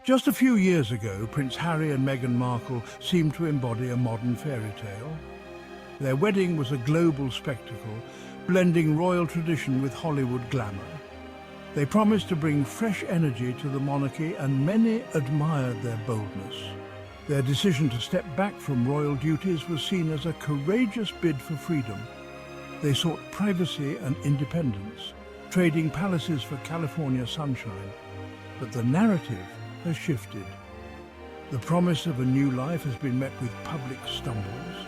Just a few years ago, Prince Harry and Meghan Markle seemed to embody a modern fairy tale. Their wedding was a global spectacle, blending royal tradition with Hollywood glamour. They promised to bring fresh energy to the monarchy, and many admired their boldness. Their decision to step back from royal duties was seen as a courageous bid for freedom. They sought privacy and independence, trading palaces for California sunshine. But the narrative has shifted. The promise of a new life has been met with public stumbles.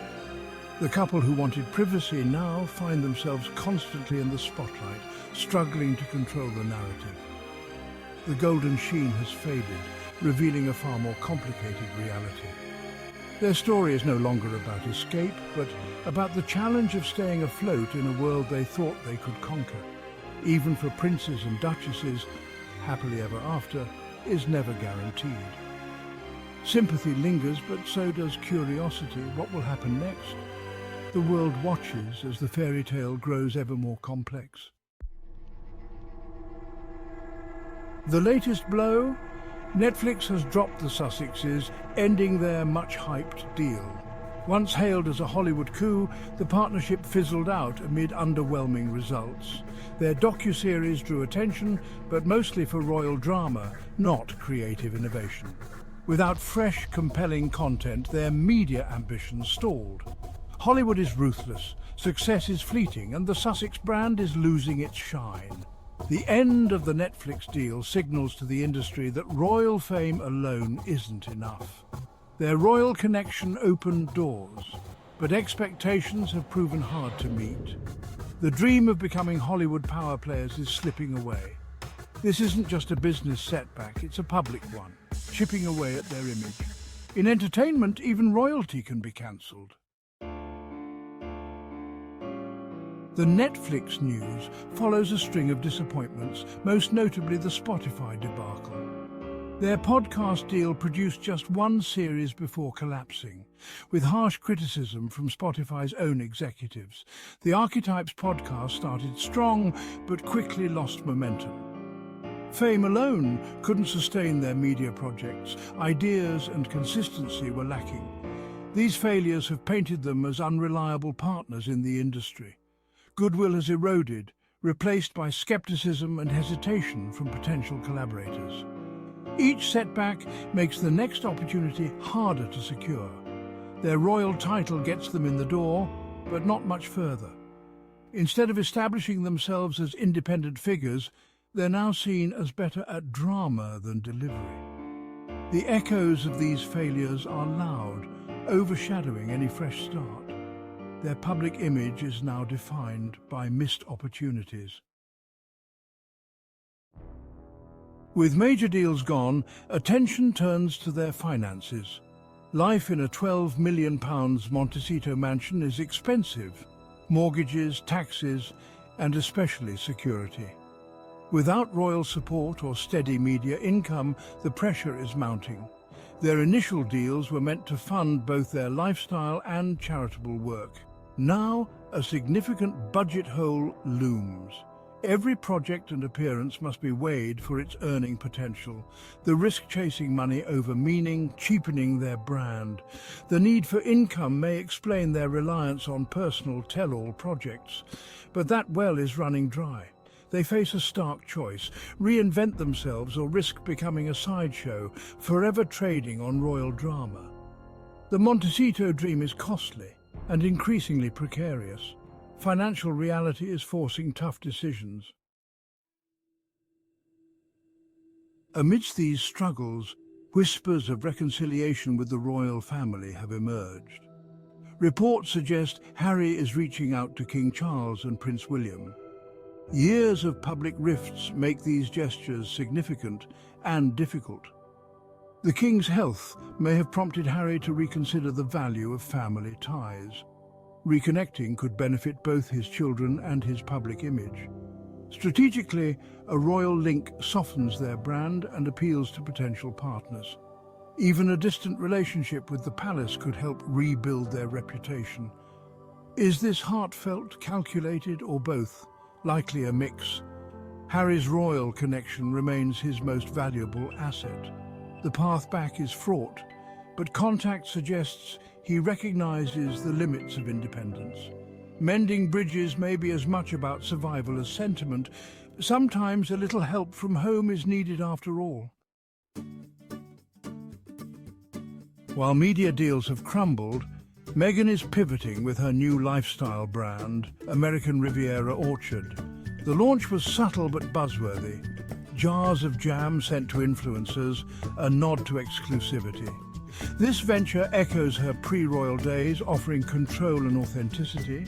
The couple who wanted privacy now find themselves constantly in the spotlight, struggling to control the narrative. The golden sheen has faded, revealing a far more complicated reality. Their story is no longer about escape, but about the challenge of staying afloat in a world they thought they could conquer. Even for princes and duchesses, happily ever after is never guaranteed. Sympathy lingers, but so does curiosity. What will happen next? The world watches as the fairy tale grows ever more complex. The latest blow? Netflix has dropped the Sussexes, ending their much-hyped deal. Once hailed as a Hollywood coup, the partnership fizzled out amid underwhelming results. Their docuseries drew attention, but mostly for royal drama, not creative innovation. Without fresh, compelling content, their media ambitions stalled. Hollywood is ruthless, success is fleeting, and the Sussex brand is losing its shine. The end of the Netflix deal signals to the industry that royal fame alone isn't enough. Their royal connection opened doors, but expectations have proven hard to meet. The dream of becoming Hollywood power players is slipping away. This isn't just a business setback, it's a public one, chipping away at their image. In entertainment, even royalty can be cancelled. The Netflix news follows a string of disappointments, most notably the Spotify debacle. Their podcast deal produced just one series before collapsing. With harsh criticism from Spotify's own executives, the Archetypes podcast started strong but quickly lost momentum. Fame alone couldn't sustain their media projects. Ideas and consistency were lacking. These failures have painted them as unreliable partners in the industry. Goodwill has eroded, replaced by skepticism and hesitation from potential collaborators. Each setback makes the next opportunity harder to secure. Their royal title gets them in the door, but not much further. Instead of establishing themselves as independent figures, they're now seen as better at drama than delivery. The echoes of these failures are loud, overshadowing any fresh start. Their public image is now defined by missed opportunities. With major deals gone, attention turns to their finances. Life in a £12 million Montecito mansion is expensive. Mortgages, taxes, and especially security. Without royal support or steady media income, the pressure is mounting. Their initial deals were meant to fund both their lifestyle and charitable work. Now, a significant budget hole looms. Every project and appearance must be weighed for its earning potential. The risk chasing money over meaning, cheapening their brand. The need for income may explain their reliance on personal tell-all projects, but that well is running dry. They face a stark choice: reinvent themselves or risk becoming a sideshow, forever trading on royal drama. The Montecito dream is costly and increasingly precarious. Financial reality is forcing tough decisions. Amidst these struggles, whispers of reconciliation with the royal family have emerged. Reports suggest Harry is reaching out to King Charles and Prince William. Years of public rifts make these gestures significant and difficult. The King's health may have prompted Harry to reconsider the value of family ties. Reconnecting could benefit both his children and his public image. Strategically, a royal link softens their brand and appeals to potential partners. Even a distant relationship with the palace could help rebuild their reputation. Is this heartfelt, calculated, or both? Likely a mix. Harry's royal connection remains his most valuable asset. The path back is fraught, but contact suggests he recognizes the limits of independence. Mending bridges may be as much about survival as sentiment. Sometimes a little help from home is needed after all. While media deals have crumbled, Meghan is pivoting with her new lifestyle brand, American Riviera Orchard. The launch was subtle but buzzworthy. Jars of jam sent to influencers, a nod to exclusivity. This venture echoes her pre-royal days, offering control and authenticity.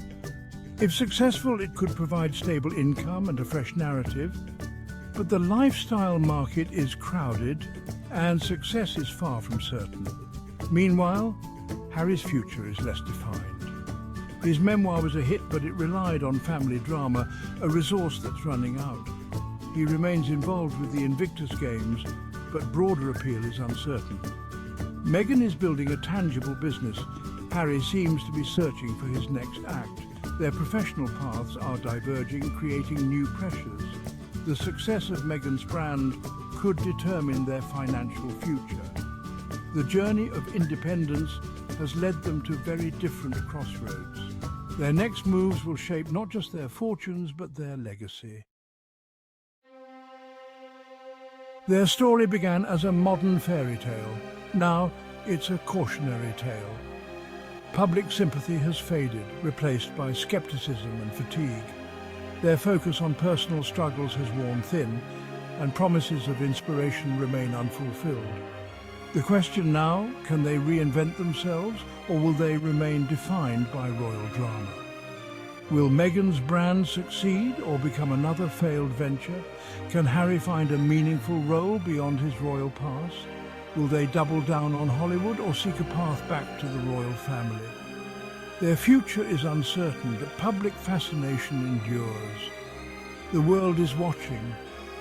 If successful, it could provide stable income and a fresh narrative. But the lifestyle market is crowded, and success is far from certain. Meanwhile, Harry's future is less defined. His memoir was a hit, but it relied on family drama, a resource that's running out. He remains involved with the Invictus Games, but broader appeal is uncertain. Meghan is building a tangible business. Harry seems to be searching for his next act. Their professional paths are diverging, creating new pressures. The success of Meghan's brand could determine their financial future. The journey of independence has led them to very different crossroads. Their next moves will shape not just their fortunes, but their legacy. Their story began as a modern fairy tale. Now it's a cautionary tale. Public sympathy has faded, replaced by skepticism and fatigue. Their focus on personal struggles has worn thin, and promises of inspiration remain unfulfilled. The question now, can they reinvent themselves, or will they remain defined by royal drama? Will Meghan's brand succeed or become another failed venture? Can Harry find a meaningful role beyond his royal past? Will they double down on Hollywood or seek a path back to the royal family? Their future is uncertain, but public fascination endures. The world is watching,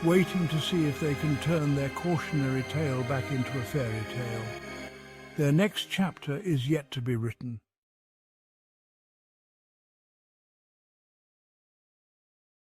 waiting to see if they can turn their cautionary tale back into a fairy tale. Their next chapter is yet to be written.